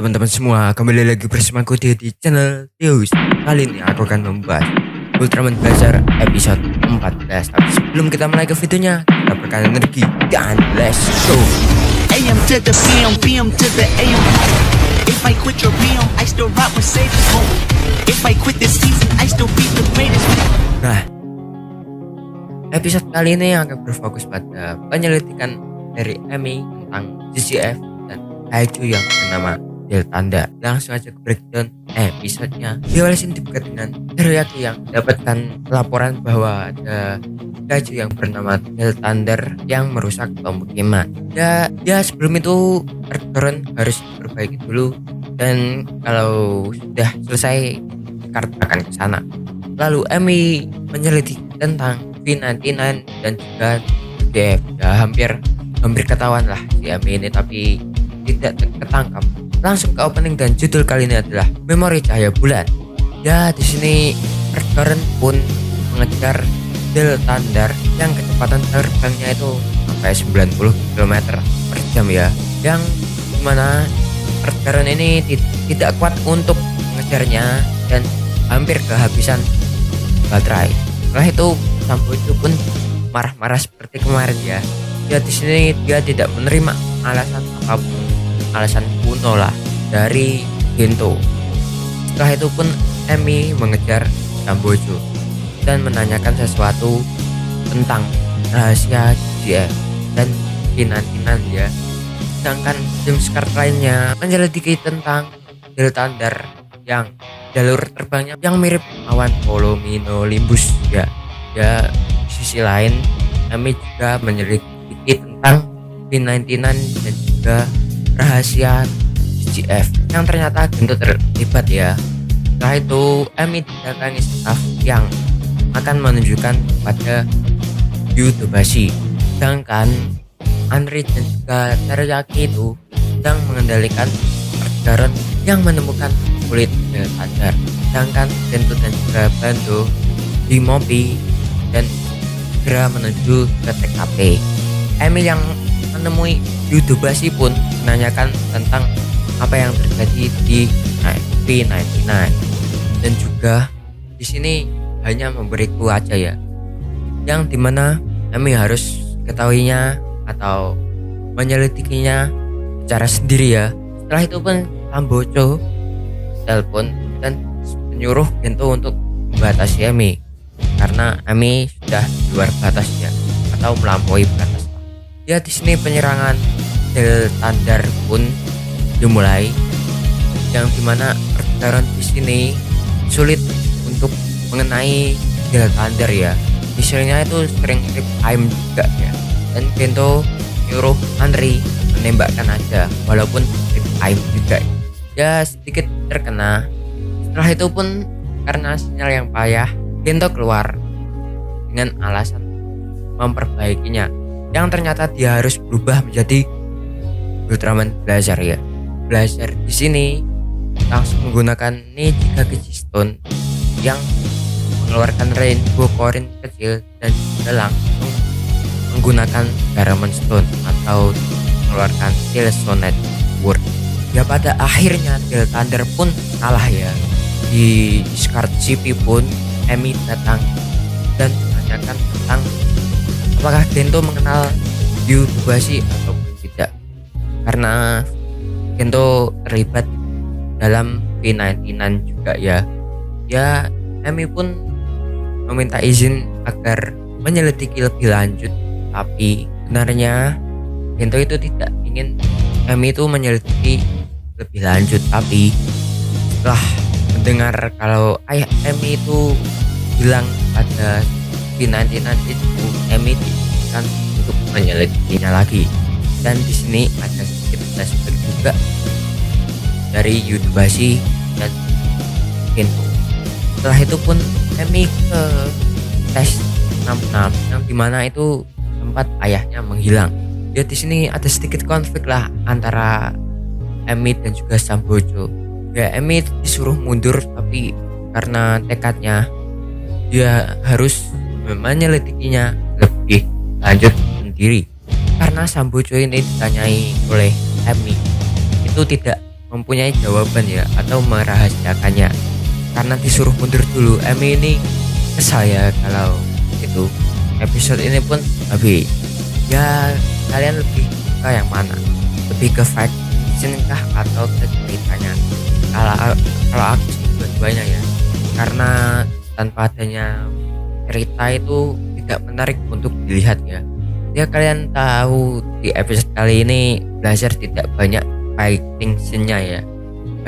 teman-teman semua, kembali lagi bersama aku di channel Tius. Kali ini aku akan membahas Ultraman Blazar episode 14. Tapi sebelum kita mulai ke videonya, kita berkali energi dan let's go. AM to the PM, PM to the AM. If I quit your PM, I still rock with Savior's home. If I quit this season, I still be the greatest. Nah, episode kali ini akan berfokus pada penyelidikan dari Emi tentang GCF dan Kaiju yang bernama Deltanda. Langsung aja ke breakdown episodenya. Diawali dibuka dengan Teriyaki yang mendapatkan laporan bahwa ada Kaiju yang bernama Deltander yang merusak pemukiman. Ya sebelum itu Earthborn harus diperbaiki dulu, dan kalau sudah selesai Card akan ke sana. Lalu Emi menyelidiki tentang V99 dan juga DF. Ya hampir ketahuan lah si Emi ini, tapi tidak ketangkap. Langsung ke opening dan judul kali ini adalah Memori Cahaya Bulan. Ya di sini Earthborn pun mengejar Deltander yang kecepatan terbangnya itu sampai 90 km per jam ya. Yang dimana Earthborn ini tidak kuat untuk mengejarnya dan hampir kehabisan baterai. Setelah itu Sambojo pun marah-marah seperti kemarin ya. Ya di sini dia tidak menerima alasan apapun, alasan kuno lah dari Gento. Setelah itu pun Emi mengejar Sambojo dan menanyakan sesuatu tentang rahasia GF dan Kinan ya. Sedangkan James Card lainnya menyelidiki tentang Deltander yang jalur terbangnya yang mirip awan Cumulonimbus ya. Ya di sisi lain Emi juga menyelidiki tentang P99 dan juga rahasia GF yang ternyata Gento terlibat ya. Setelah itu Emi didatangi staff yang akan menunjukkan pada Yutobashi. Sedangkan Anri dan juga Teriyaki itu sedang mengendalikan Earthborn yang menemukan kulit Deltander. Sedangkan Gento dan juga Bando di Mobi dan segera menuju ke TKP. Emi yang menemui Yutobashi pun menanyakan tentang apa yang terjadi di P99 dan juga di sini hanya memberi clue aja ya, yang dimana Emi harus ketahuinya atau menyelidikinya secara sendiri ya. Setelah itu pun Sambojo telepon dan menyuruh Gento untuk membatasi Emi karena Emi sudah di luar batasnya atau melampaui batas. Ya di sini penyerangan Deltander pun dimulai, yang dimana Earthborn di sini sulit untuk mengenai Deltander ya. Misalnya itu sering trip aim juga ya. Dan Gento nyuruh Anri menembakkan aja walaupun trip aim juga. Ya sedikit terkena. Setelah itu pun karena sinyal yang payah, Gento keluar dengan alasan memperbaikinya, yang ternyata dia harus berubah menjadi Ultraman Blazar ya. Blazar di sini langsung menggunakan Nejigaki Stone yang mengeluarkan Rainbow Corin kecil dan juga langsung menggunakan Garamon Stone atau mengeluarkan Silsonet Word. Ya pada akhirnya Deltander pun kalah ya. Di Discard CP pun Emi datang dan menanyakan tentang apakah Gento mengenal Yutobashi ataupun tidak, karena Gento terlibat dalam P99 juga ya. Ya Emi pun meminta izin agar menyelidiki lebih lanjut, tapi sebenarnya Gento itu tidak ingin Emi itu menyelidiki lebih lanjut. Tapi setelah mendengar kalau ayah Emi itu hilang pada P99 itu, Emi diizinkan untuk menyelidikinya lagi. Dan di sini ada sedikit flashback juga dari Yutobashi dan Gento. Setelah itu pun Emi ke tes 66 yang dimana itu tempat ayahnya menghilang. Ya di sini ada sedikit konflik lah antara Emi dan juga Sambojo. Ya Emi disuruh mundur, tapi karena tekadnya dia harus menyelidikinya lebih lanjut sendiri. Karena Sambojo ini ditanyai oleh Emi itu tidak mempunyai jawaban ya atau merahasiakannya. Karena disuruh mundur dulu, Emi ini kesal ya kalau itu. Episode ini pun habis. Ya kalian lebih suka yang mana? Lebih ke fiction kah atau ke ceritanya? Kalau aku sih dua-duanya ya. Karena tanpa adanya cerita itu tidak menarik untuk dilihat ya. Ya kalian tahu di episode kali ini Blazer tidak banyak fighting scene-nya ya.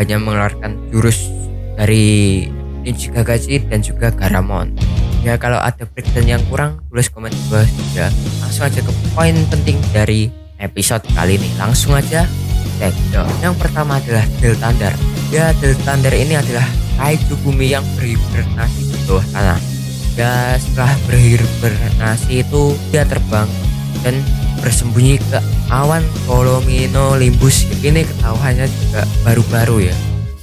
Hanya mengeluarkan jurus dari Shinji Kakashi dan juga Garamon. Ya kalau ada breakdown yang kurang tulis komen di bawah ya. Langsung aja ke poin penting dari episode kali ini. Langsung aja cek. Yang pertama adalah Del Thunder. Ya Del Thunder ini adalah kaiju bumi yang berhibernasi di bawah tanah. Ya setelah berhibernasi itu dia terbang dan bersembunyi ke awan Cumulonimbus. Ini ketahuannya juga baru-baru ya,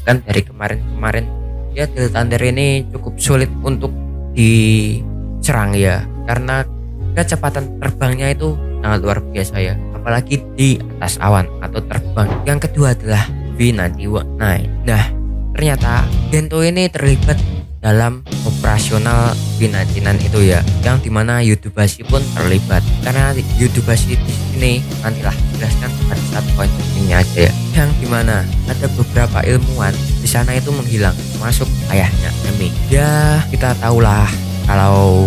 kan dari kemarin-kemarin. Ya Del Thunder ini cukup sulit untuk diserang ya, karena kecepatan terbangnya itu sangat luar biasa ya, apalagi di atas awan atau terbang. Yang kedua adalah V99. Nah ternyata Gento ini terlibat dalam operasional V99 itu ya, yang dimana Yudobashi pun terlibat. Karena Yudobashi di sini nantilah jelaskan pada saat poin pentingnya aja ya, yang dimana ada beberapa ilmuwan di sana itu menghilang, masuk ayahnya Emi. Ya kita tahulah kalau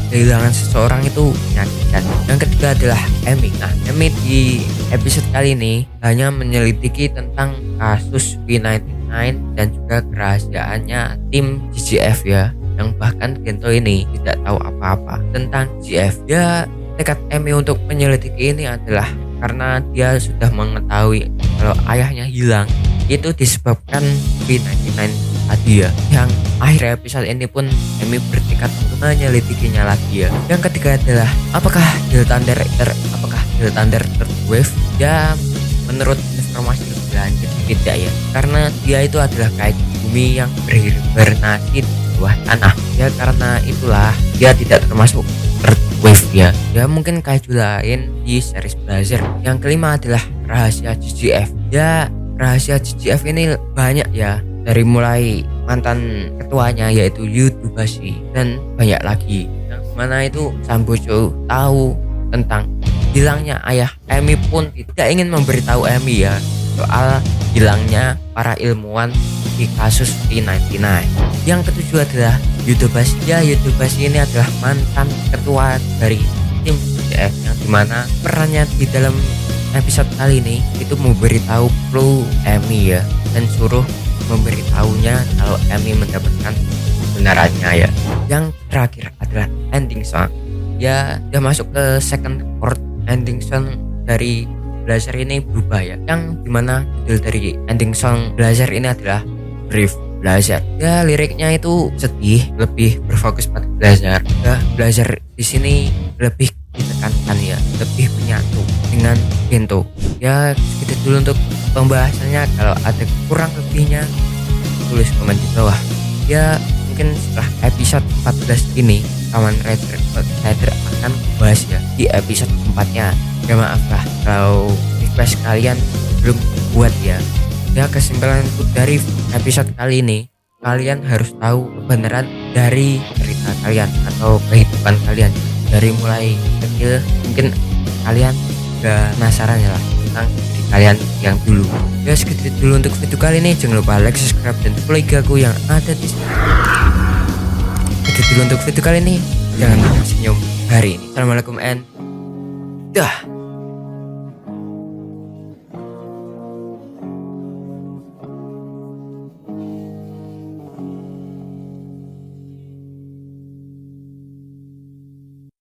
kehilangan seseorang itu menyakitkan. Yang ketiga adalah Emi. Nah Emi di episode kali ini hanya menyelidiki tentang kasus V99 dan juga kerahasiaannya tim GGF ya, yang bahkan Gento ini tidak tahu apa-apa tentang GGF. Ya tekad Emi untuk menyelidiki ini adalah karena dia sudah mengetahui kalau ayahnya hilang itu disebabkan V99 tadi ya. Yang akhir episode ini pun Emi bertekad untuk menyelidikinya lagi ya. Yang ketiga adalah apakah Del Thunder third wave? Ya menurut informasi lebih lanjut tidak ya, karena dia itu adalah kaiju bumi yang berhibernasi di bawah tanah ya. Karena itulah dia tidak termasuk third wave ya. Ya mungkin kaiju lain di series Blazer. Yang kelima adalah rahasia GGF. Ya rahasia GGF ini banyak ya, dari mulai mantan ketuanya yaitu Yudobashi dan banyak lagi, yang mana itu Sambocho tahu tentang hilangnya ayah Emi pun tidak ingin memberitahu Emi ya soal hilangnya para ilmuwan di kasus V99. Yang ketujuh adalah Yudobashi. Ya Yudobashi ini adalah mantan ketua dari tim GGF, yang dimana perannya di dalam episode kali ini itu memberitahu Blue Emi ya, dan suruh memberitahunya kalau Emi mendapatkan kebenarannya ya. Yang terakhir adalah ending song. Ya udah masuk ke second chord. Ending song dari Blazer ini berubah ya, yang dimana judul dari ending song Blazer ini adalah Brief Blazer. Ya liriknya itu sedih, lebih berfokus pada Blazer. Ya Blazer di sini lebih ditekankan ya, lebih menyatu dengan Gento. Ya segitu dulu untuk pembahasannya. Kalau ada kurang lebihnya tulis komen di bawah. Ya mungkin setelah episode 14 ini kawan Rider akan bahas ya di episode 4-nya. Ya maaf lah kalau request kalian belum buat ya. Ya kesimpulan dari episode kali ini, kalian harus tahu kebenaran dari cerita kalian atau kehidupan kalian. Dari mulai kecil mungkin kalian udah penasaran ya lah tentang diri kalian yang dulu. Ya segitu dulu untuk video kali ini. Jangan lupa like, subscribe, dan follow IG aku yang ada di sini. Segitu dulu untuk video kali ini. Jangan lupa senyum hari ini. Assalamualaikum and dah.